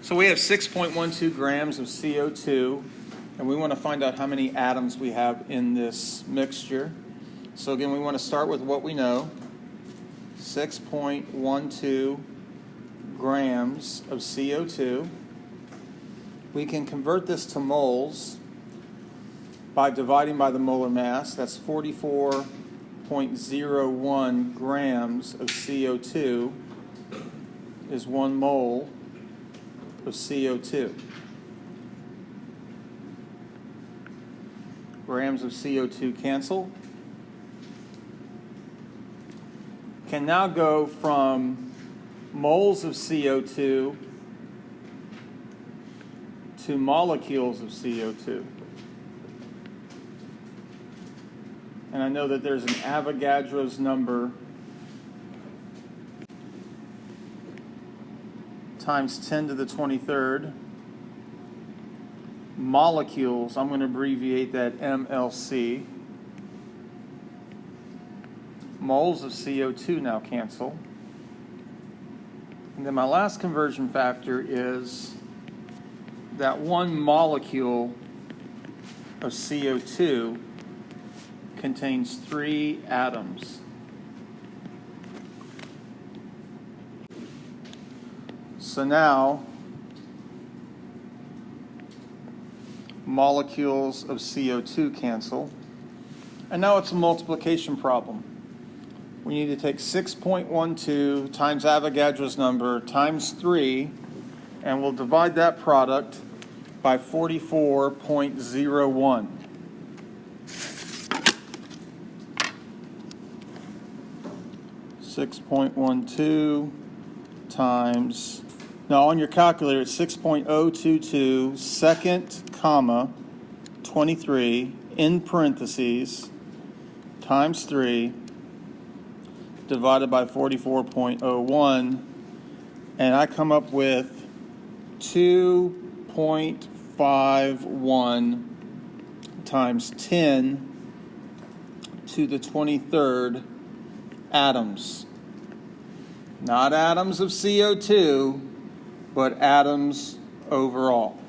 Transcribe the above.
So we have 6.12 grams of CO2, and we want to find out how many atoms we have in this mixture. So again, we want to start with what we know. 6.12 grams of CO2. We can convert this to moles by dividing by the molar mass. That's 44.01 grams of CO2 is 1 mole of CO2. Grams of CO2 cancel. Can now go from moles of CO2 to molecules of CO2. And I know that there's an Avogadro's number times 10 to the 23rd. Molecules, I'm going to abbreviate that MLC. Moles of CO2 now cancel. And then my last conversion factor is that 1 molecule of CO2 contains 3 atoms. So now, molecules of CO2 cancel. And now it's a multiplication problem. We need to take 6.12 times Avogadro's number times 3, and we'll divide that product by 44.01. Times, now on your calculator it's 6.022 second comma 23 in parentheses times 3 divided by 44.01, and I come up with 2.51 times 10 to the 23rd atoms. Not atoms of CO2, but atoms overall.